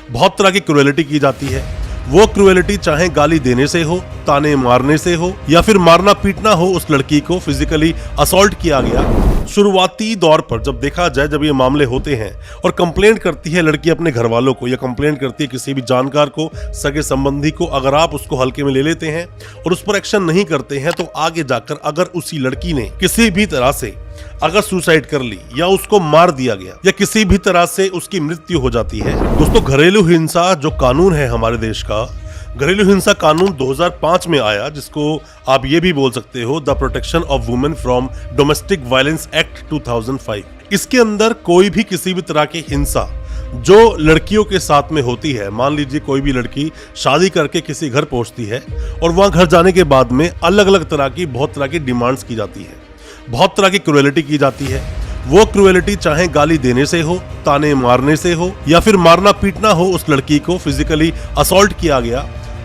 बहुत तरह की क्रूएलिटी की जाती है। वो क्रूएलिटी चाहे गाली देने से हो, ताने मारने से हो, या फिर मारना पीटना हो, उस लड़की को फिजिकली असॉल्ट किया गया। शुरुआती दौर पर जब देखा जाए, जब ये मामले होते हैं और कंप्लेंट करती है लड़की अपने घर वालों को या कंप्लेंट करती है किसी भी जानकार को, सगे संबंधी को, अगर आप उसको हल्के में ले लेते हैं और उस पर एक्शन नहीं करते हैं तो आगे जाकर अगर उसी लड़की ने किसी भी तरह से अगर सुसाइड कर ली या उसको मार दिया गया या किसी भी तरह से उसकी मृत्यु हो जाती है। दोस्तों, घरेलू हिंसा जो कानून है हमारे देश का, घरेलू हिंसा कानून 2005 में आया, जिसको आप ये भी बोल सकते हो the protection of women from domestic violence act 2005। इसके अंदर कोई भी किसी भी तरह की हिंसा जो लड़कियों के साथ में होती है, मान लीजिए कोई भी लड़की शादी करके किसी घर पहुंचती है और वहां घर जाने के बाद में अलग अलग तरह की बहुत तरह की डिमांड्स की जाती है, बहुत तरह की क्रूएलिटी की जाती है। वो क्रूएलिटी चाहे गाली देने से हो, ताने मारने से हो, या फिर मारना पीटना हो, उस लड़की को फिजिकली असॉल्ट किया गया।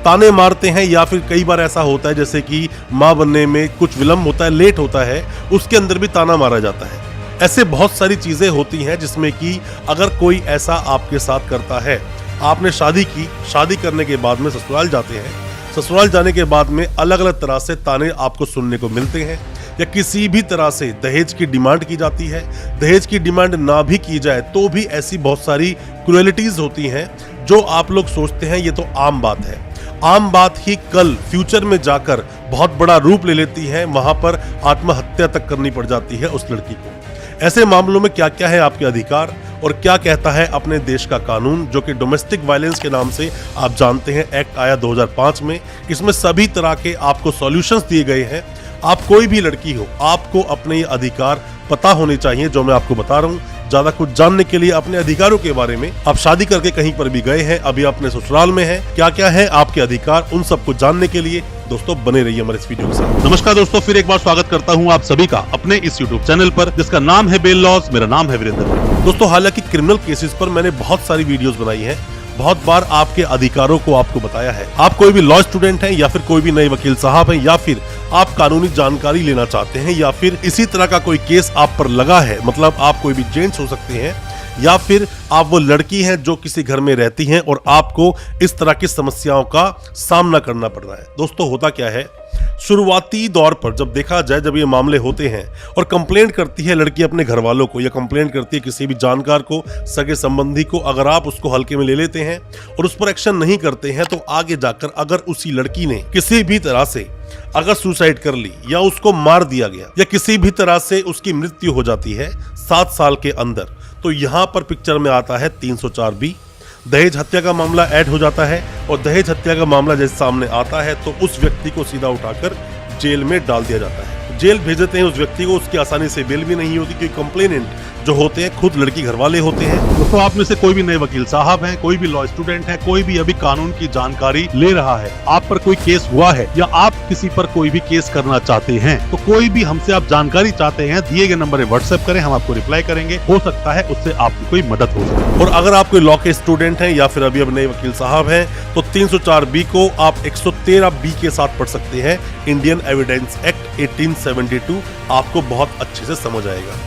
ताने मारते हैं या फिर कई बार ऐसा होता है जैसे कि मां बनने में कुछ विलंब होता है, लेट होता है, उसके अंदर भी ताना मारा जाता है। ऐसे बहुत सारी चीजें होती हैं जिसमें कि अगर कोई ऐसा आपके साथ करता है, आपने शादी की, शादी करने के बाद में ससुराल जाते हैं, ससुराल जाने के बाद में अलग अलग तरह से ताने आपको सुनने को मिलते हैं, या किसी भी तरह से दहेज की डिमांड की जाती है। दहेज की डिमांड ना भी की जाए तो भी ऐसी बहुत सारी क्रूएलिटीज होती हैं जो आप लोग सोचते हैं ये तो आम बात है। आम बात ही कल फ्यूचर में जाकर बहुत बड़ा रूप ले लेती है, वहां पर आत्महत्या तक करनी पड़ जाती है उस लड़की को। ऐसे मामलों में क्या क्या है आपके अधिकार और क्या कहता है अपने देश का कानून, जो कि डोमेस्टिक वायलेंस के नाम से आप जानते हैं, एक्ट आया 2005 में। इसमें सभी तरह के आपको सॉल्यूशंस दिए गए हैं। आप कोई भी लड़की हो, आपको अपने ये अधिकार पता होने चाहिए जो मैं आपको बता रहा हूँ। ज्यादा कुछ जानने के लिए अपने अधिकारों के बारे में, आप शादी करके कहीं पर भी गए हैं, अभी अपने ससुराल में हैं, क्या क्या है आपके अधिकार, उन सबको जानने के लिए दोस्तों बने रहिए हमारे इस वीडियो के साथ। नमस्कार दोस्तों, फिर एक बार स्वागत करता हूं आप सभी का अपने इस YouTube चैनल पर जिसका नाम है बेल लॉज। मेरा नाम है वीरेंद्र। दोस्तों, हालांकि क्रिमिनल केसेस पर मैंने बहुत सारी वीडियोस बनाई हैं, बहुत बार आपके अधिकारों को आपको बताया है। आप कोई भी लॉ स्टूडेंट हैं या फिर कोई भी नए वकील साहब हैं, या फिर आप कानूनी जानकारी लेना चाहते हैं, या फिर इसी तरह का कोई केस आप पर लगा है, मतलब आप कोई भी जेंट्स हो सकते हैं, या फिर आप वो लड़की हैं जो किसी घर में रहती हैं और आपको इस तरह की समस्याओं का सामना करना पड़ रहा है। दोस्तों, होता क्या है, शुरुआती दौर पर जब देखा जाए, जब ये मामले होते हैं और कंप्लेंट करती है लड़की अपने घर वालों को या कंप्लेंट करती है किसी भी जानकार को, सगे संबंधी को, अगर आप उसको हल्के में ले लेते हैं और उस पर एक्शन नहीं करते हैं तो आगे जाकर अगर उसी लड़की ने किसी भी तरह से अगर सुसाइड कर ली या उसको मार दिया गया या किसी भी तरह से उसकी मृत्यु हो जाती है 7 साल के अंदर, तो यहाँ पर पिक्चर में आता है 304B, दहेज हत्या का मामला ऐड हो जाता है। और दहेज हत्या का मामला जैसे सामने आता है तो उस व्यक्ति को सीधा उठाकर जेल में डाल दिया जाता है। जेल भेज देते हैं उस व्यक्ति को, उसकी आसानी से बेल भी नहीं होती क्योंकि कंप्लेनेंट जो होते हैं खुद लड़की घर वाले होते हैं। दोस्तों, आप में से कोई भी नए वकील साहब हैं, कोई भी लॉ स्टूडेंट है, कोई भी अभी कानून की जानकारी ले रहा है, आप पर कोई केस हुआ है या आप किसी पर कोई भी केस करना चाहते हैं, तो कोई भी हमसे आप जानकारी चाहते हैं, दिए गए नंबर पे व्हाट्सएप करें, हम आपको रिप्लाई करेंगे। हो सकता है उससे आपकी कोई मदद हो सके। और अगर आप कोई लॉ के स्टूडेंट हैं या फिर अभी अब नए वकील साहब हैं तो 304B को आप 113B के साथ पढ़ सकते हैं, इंडियन एविडेंस एक्ट 1872, आपको बहुत अच्छे से समझ आएगा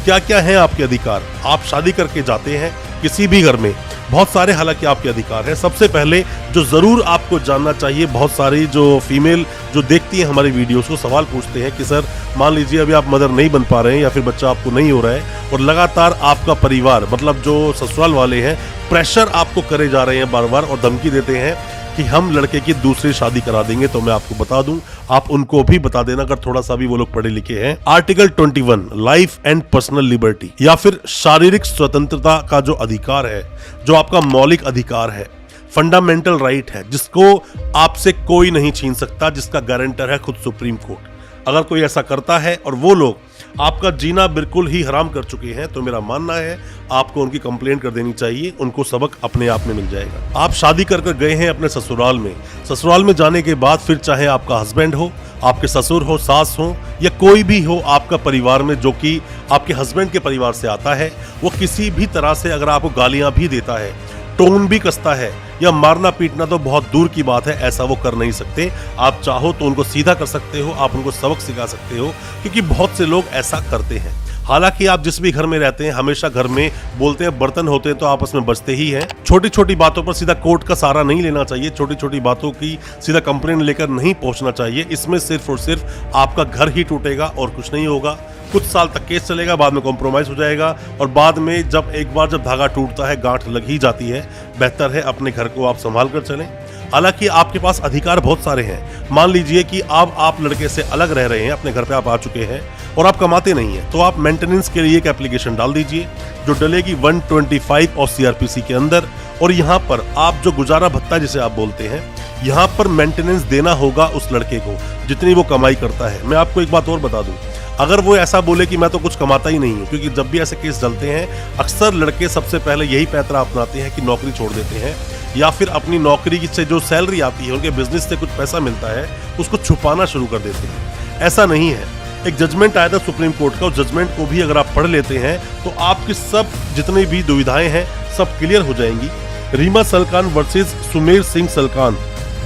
क्या क्या है आपके अधिकार। आप शादी करके जाते हैं किसी भी घर में, बहुत सारे हालांकि आपके अधिकार हैं। सबसे पहले जो जरूर आपको जानना चाहिए, बहुत सारी जो फीमेल जो देखती है हमारी वीडियोस को सवाल पूछते हैं कि सर, मान लीजिए अभी आप मदर नहीं बन पा रहे हैं या फिर बच्चा आपको नहीं हो रहा है और लगातार आपका परिवार, मतलब जो ससुराल वाले हैं, प्रेशर आपको करे जा रहे हैं बार बार और धमकी देते हैं कि हम लड़के की दूसरी शादी करा देंगे, तो मैं आपको बता दूं, आप उनको भी बता देना अगर थोड़ा सा भी वो लोग पढ़े लिखे हैं। Article 21 life and personal liberty या फिर शारीरिक स्वतंत्रता का जो अधिकार है, जो आपका मौलिक अधिकार है, फंडामेंटल राइट है, जिसको आपसे कोई नहीं छीन सकता, जिसका गारंटर है खुद सुप्रीम कोर्ट। अगर कोई ऐसा करता है और वो लोग आपका जीना बिल्कुल ही हराम कर चुके हैं तो मेरा मानना है आपको उनकी कंप्लेंट कर देनी चाहिए, उनको सबक अपने आप में मिल जाएगा। आप शादी कर गए हैं अपने ससुराल में, ससुराल में जाने के बाद फिर चाहे आपका हस्बैंड हो, आपके ससुर हो, सास हो या कोई भी हो आपका परिवार में जो कि आपके हस्बैंड के परिवार से आता है, वो किसी भी तरह से अगर आपको गालियां भी देता है, टोन भी कसता है या मारना पीटना तो बहुत दूर की बात है, ऐसा वो कर नहीं सकते। आप चाहो तो उनको सीधा कर सकते हो, आप उनको सबक सिखा सकते हो, क्योंकि बहुत से लोग ऐसा करते हैं। हालांकि आप जिस भी घर में रहते हैं, हमेशा घर में बोलते हैं बर्तन होते हैं तो आपस में बचते ही हैं। छोटी छोटी बातों पर सीधा कोर्ट का सहारा नहीं लेना चाहिए, छोटी छोटी बातों की सीधा कंप्लेंट लेकर नहीं पहुंचना चाहिए। इसमें सिर्फ और सिर्फ आपका घर ही टूटेगा और कुछ नहीं होगा। कुछ साल तक केस चलेगा, बाद में कॉम्प्रोमाइज हो जाएगा और बाद में एक बार जब धागा टूटता है, गांठ लग ही जाती है। बेहतर है अपने घर को आप संभाल कर चलें। हालांकि आपके पास अधिकार बहुत सारे हैं। मान लीजिए कि अब आप लड़के से अलग रह रहे हैं, अपने घर पे आप आ चुके हैं और आप कमाते नहीं हैं, तो आप मेंटेनेंस के लिए एक एप्लीकेशन डाल दीजिए जो डलेगी 125 और सीआरपीसी के अंदर। और यहाँ पर आप जो गुजारा भत्ता जिसे आप बोलते हैं, यहाँ पर मेंटेनेंस देना होगा उस लड़के को जितनी वो कमाई करता है। मैं आपको एक बात और बता दूं, अगर वो ऐसा बोले कि मैं तो कुछ कमाता ही नहीं हूँ, क्योंकि जब भी ऐसे केस चलते हैं अक्सर लड़के सबसे पहले यही पैतरा अपनाते हैं कि नौकरी छोड़ देते हैं या फिर अपनी नौकरी से जो सैलरी आती है, उनके बिजनेस से कुछ पैसा मिलता है, उसको छुपाना शुरू कर देते हैं। ऐसा नहीं है। एक जजमेंट आया था सुप्रीम कोर्ट का, उस जजमेंट को भी अगर आप पढ़ लेते हैं तो आपकी सब जितनी भी दुविधाएं हैं सब क्लियर हो जाएंगी। रीमा सलकान वर्सेस सुमेर सिंह सलकान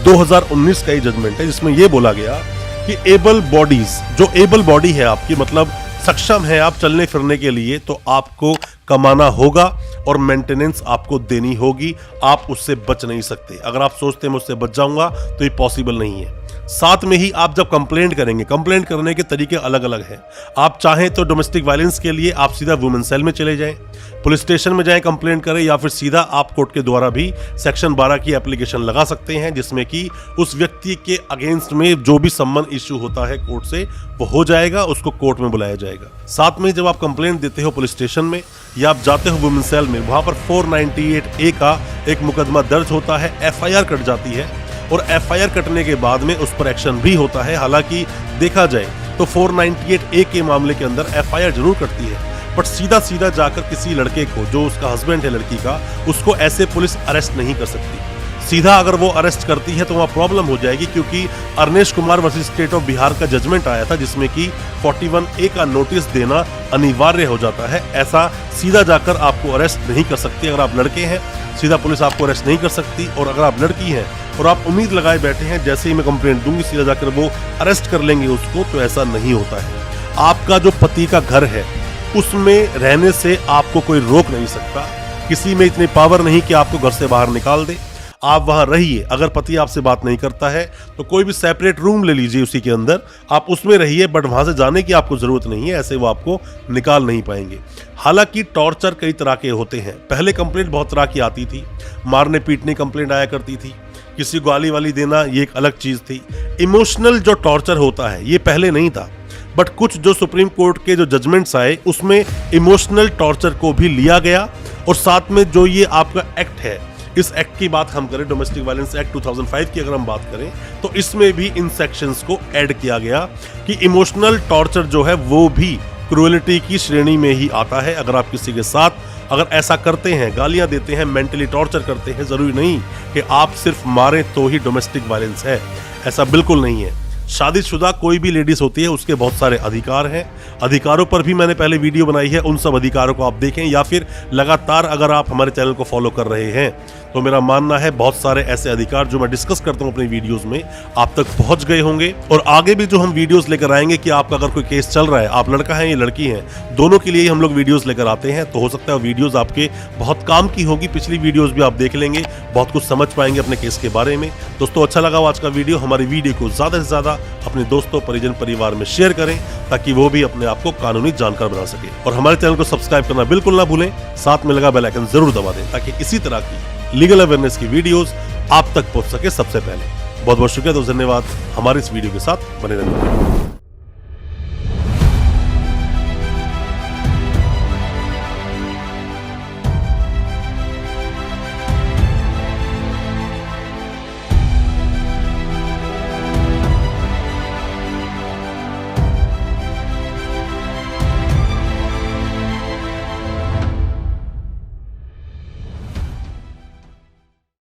2019 का ये जजमेंट है, जिसमें यह बोला गया कि एबल बॉडीज, जो एबल बॉडी है आपकी, मतलब सक्षम है आप चलने फिरने के लिए, तो आपको कमाना होगा और मेंटेनेंस आपको देनी होगी। आप उससे बच नहीं सकते। अगर आप सोचते हैं मैं उससे बच जाऊंगा तो ये पॉसिबल नहीं है। साथ में ही आप जब कंप्लेंट करेंगे, कंप्लेंट करने के तरीके अलग अलग हैं। आप चाहें तो डोमेस्टिक वायलेंस के लिए आप सीधा वुमेन सेल में चले जाएं, पुलिस स्टेशन में जाएं कंप्लेंट करें, या फिर सीधा आप कोर्ट के द्वारा भी सेक्शन 12 की एप्लीकेशन लगा सकते हैं, जिसमें कि उस व्यक्ति के अगेंस्ट में जो भी सम्मन इश्यू होता है कोर्ट से वो हो जाएगा, उसको कोर्ट में बुलाया जाएगा। साथ में जब आप कंप्लेंट देते हो पुलिस स्टेशन में या आप जाते हो वुमेन सेल में, वहां पर 498A का एक मुकदमा दर्ज होता है, FIR कट जाती है और FIR कटने के बाद में उस पर एक्शन भी होता है। हालांकि देखा जाए तो 498A के मामले के अंदर FIR जरूर कटती है, बट सीधा सीधा जाकर किसी लड़के को, जो उसका हस्बैंड है लड़की का, उसको ऐसे पुलिस अरेस्ट नहीं कर सकती। सीधा अगर वो अरेस्ट करती है तो वहाँ प्रॉब्लम हो जाएगी, क्योंकि Arnesh Kumar versus state of Bihar का जजमेंट आया था जिसमें कि 41A का नोटिस देना अनिवार्य हो जाता है। ऐसा सीधा जाकर आपको अरेस्ट नहीं कर सकती। अगर आप लड़के हैं सीधा पुलिस आपको अरेस्ट नहीं कर सकती, और अगर आप लड़की हैं और आप उम्मीद लगाए बैठे हैं जैसे ही मैं कंप्लेंट दूंगी सीधा जाकर वो अरेस्ट कर लेंगे उसको, तो ऐसा नहीं होता है। आपका जो पति का घर है उसमें रहने से आपको कोई रोक नहीं सकता। किसी में इतनी पावर नहीं कि आपको घर से बाहर निकाल दे। आप वहां रहिए। अगर पति आपसे बात नहीं करता है तो कोई भी सेपरेट रूम ले लीजिए उसी के अंदर, आप उसमें रहिए, बट वहां से जाने की आपको जरूरत नहीं है, ऐसे वो आपको निकाल नहीं पाएंगे। हालांकि टॉर्चर कई तरह के होते हैं। पहले कंप्लेंट बहुत तरह की आती थी, मारने पीटने कंप्लेंट आया करती थी, किसी को गाली वाली देना ये एक अलग चीज थी। इमोशनल जो टॉर्चर होता है ये पहले नहीं था, बट कुछ जो सुप्रीम कोर्ट के जो जजमेंट्स आए उसमें इमोशनल टॉर्चर को भी लिया गया। और साथ में जो ये आपका एक्ट है, इस एक्ट की बात हम करें, डोमेस्टिक वायलेंस एक्ट 2005 की अगर हम बात करें, तो इसमें भी इन सेक्शंस को ऐड किया गया कि इमोशनल टॉर्चर जो है वो भी क्रूएलिटी की श्रेणी में ही आता है। अगर आप किसी के साथ अगर ऐसा करते हैं, गालियां देते हैं, मेंटली टॉर्चर करते हैं, जरूरी नहीं कि आप सिर्फ मारें तो ही डोमेस्टिक वायलेंस है, ऐसा बिल्कुल नहीं है। शादीशुदा कोई भी लेडीज होती है उसके बहुत सारे अधिकार हैं। अधिकारों पर भी मैंने पहले वीडियो बनाई है, उन सब अधिकारों को आप देखें, या फिर लगातार अगर आप हमारे चैनल को फॉलो कर रहे हैं तो मेरा मानना है बहुत सारे ऐसे अधिकार जो मैं डिस्कस करता हूं अपनी वीडियोस में आप तक पहुंच गए होंगे। और आगे भी जो हम वीडियोस लेकर आएंगे कि आपका अगर कोई केस चल रहा है, आप लड़का है या लड़की है, दोनों के लिए ही हम लोग वीडियोस लेकर आते हैं, तो हो सकता है वीडियोस आपके बहुत काम की होगी। पिछली वीडियोस भी आप देख लेंगे, बहुत कुछ समझ पाएंगे अपने केस के बारे में। दोस्तों अच्छा लगा आज का वीडियो, हमारी वीडियो को ज्यादा से ज्यादा अपने दोस्तों, परिजन, परिवार में शेयर करें ताकि वो भी अपने आप को कानूनी जानकार बना सके। और हमारे चैनल को सब्सक्राइब करना बिल्कुल ना भूलें, साथ में लगा बेल आइकन जरूर दबा दें ताकि इसी तरह की लीगल अवेयरनेस की वीडियोस आप तक पहुंच सके सबसे पहले। बहुत बहुत शुक्रिया, तो धन्यवाद हमारे इस वीडियो के साथ बने रहने।